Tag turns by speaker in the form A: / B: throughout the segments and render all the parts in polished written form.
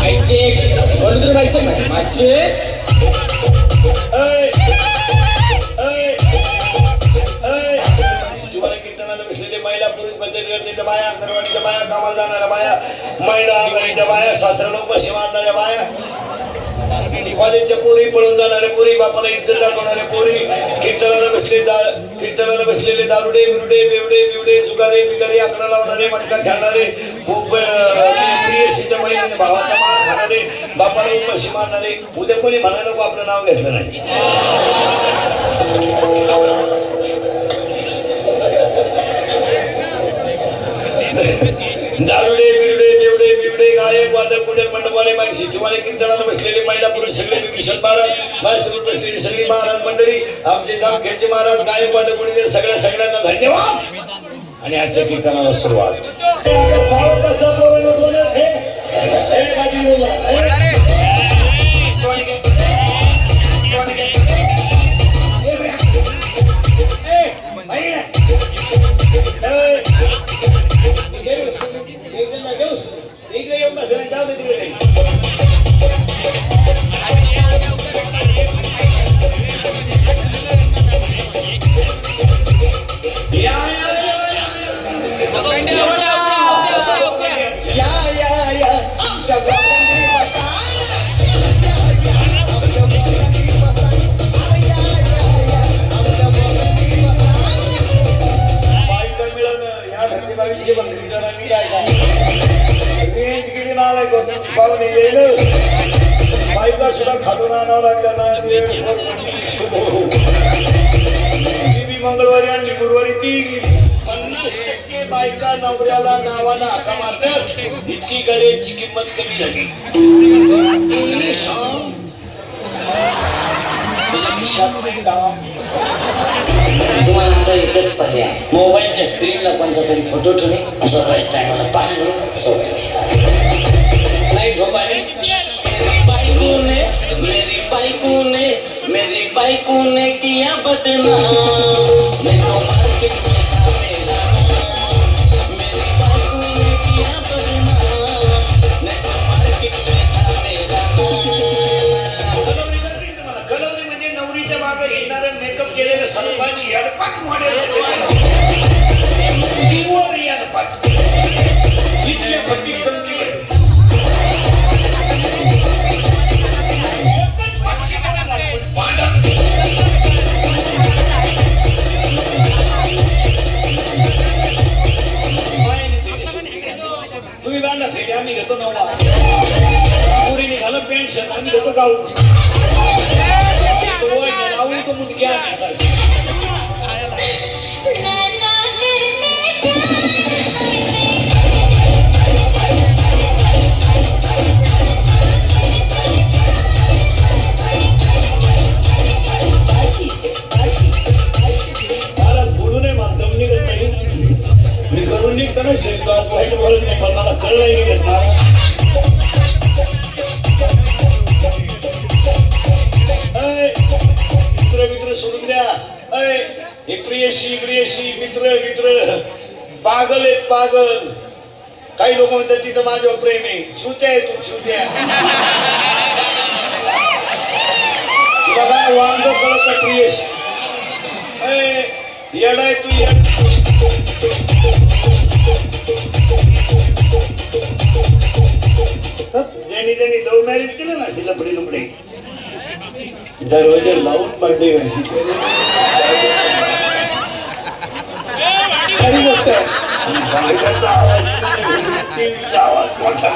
A: आईचे वडील बाईचे माझे
B: कीर्तनाला बसलेले महिला पुरुष बचत बाया अंगणवाडीच्या बाया कामाला जाणाऱ्या बाया महिला आघाडीच्या बाया सासऱ्याला उपाशी मारणाऱ्या बाया कॉलेजच्या पोरी पळून जाणारे पोरी बापाला इज्जत दाखवणारे पोरी कीर्तनाला बसलेले दारुडे बिरुडे बेवडे बिवडे जुगारे बिगारे आकडा लावणारे मटका खेळणारे प्रियशीच्या बहिणीने भावाचा मार खाणारे बापाला उपाशी मारणारे उद्या कोणी म्हणायला नको आपलं नाव घेतलं नाही दारुडे बिरुडे बेवडे बिवडे गायक वादक कुठे मंडपवाले माणसी तुम्हाला कीर्तनाला बसलेले महिला पुरुष सगळे विभीषण महाराज माझ्यासमोर बसलेली सगळी महाराज मंडळी आमचे जामखेडचे महाराज गायक वादक कुठे सगळ्यांना धन्यवाद आणि आजच्या कीर्तनाला सुरुवात बायका सुद्धा खालून आणावं लागलं ना मंगळवारी आणि गुरुवारी ती 50% बायका नवऱ्याला नावाला हाका मारतात इतकी गड्याची किंमत कमी झाली
C: तुम्हाला आता एकच पर्याय मोबाईलच्या स्क्रीनला कोणता तरी फोटो ठेवणे स्वतःच टायमाला पाहणे सोडणे नाही झोपाने मेरी बाइको ने किया बदनाम मैं तो मार्केट में था मेरा मेरी बाइको ने किया बदनाम मैं तो मार्केट में था मेरा
B: कलवरी म्हणजे नवरीच्या मागे हिंडणारे मेकअप केलेले सर्वांनी याडपाट मॉडेल तीवर याडपाट इथले फटी चमकी तुम्ही बांधा फेटे आम्ही घेतो नवला पुरी निघालं पॅन्ट शर्ट आम्ही घेतो गाऊ आवडी तो मुलगी निघतानाच ठेवतो आज वाईट बोलत नाही पण मला कळलंही नाही मित्र सोडून द्या हे प्रियशी मित्र पागल आहेत पागल काही लोक म्हणतात तिथं माझ्यावर प्रेम आहे छुत्या आहे तू छुत्या तुला काय वांग कळत नाही प्रियशी येडाय तू ज्यांनी लव्ह मॅरेज केलं ना लपडे लपडे दरवाजा लावून बर्थडे घरशी बायकाचा आवाज टीव्हीचा आवाज मोठा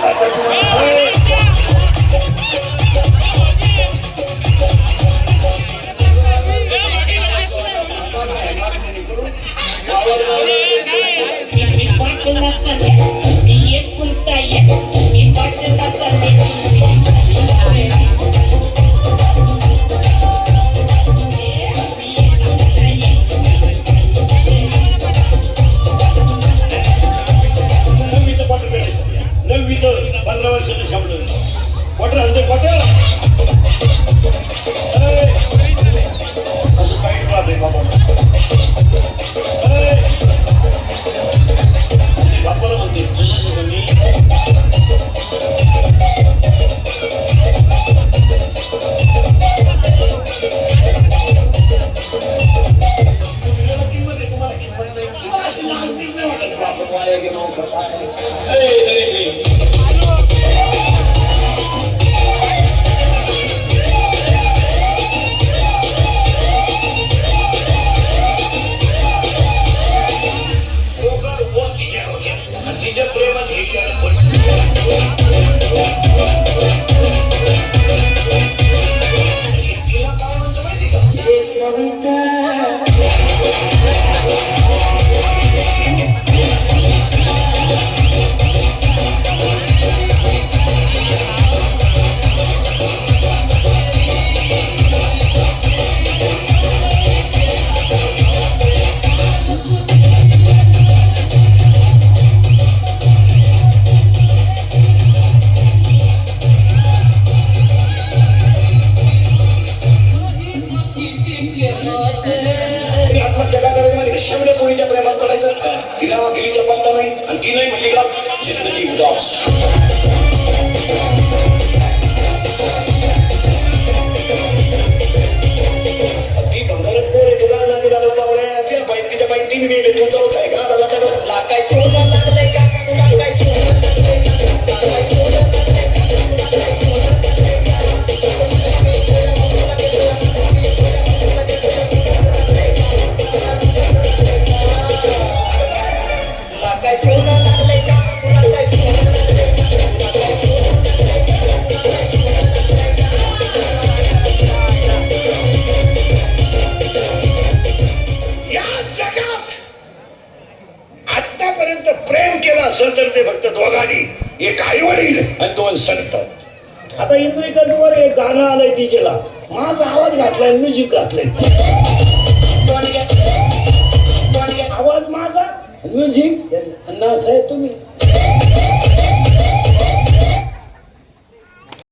B: ती बंगालच पोर आहे तुला नादी लागला बावड्या त्या बाईंतीच्या बाईंतीने नेले तू चौथा आहे का दादा
C: तुला काय सोनं लागलंय का तुला काय सोनं लागलंय का तुला काय सोनं लागलंय का तुला काय सोनं लागलंय तुला काय सोनं लागलंय का तुला काय सोनं लागलंय का तुला काय सोनं लागलंय का तुला काय सोनं लागलंय का
B: या जगात आतापर्यंत प्रेम केलं असेल तर ते फक्त दोघांनी, एक आई वडील आणि दोन संत. आता इंद्रिकल्डवर एक गाणं आलंय तिचेला, माझा आवाज घातलाय, म्युझिक घातलंय, आवाज माझा म्युझिक नाच आहे तुम्ही.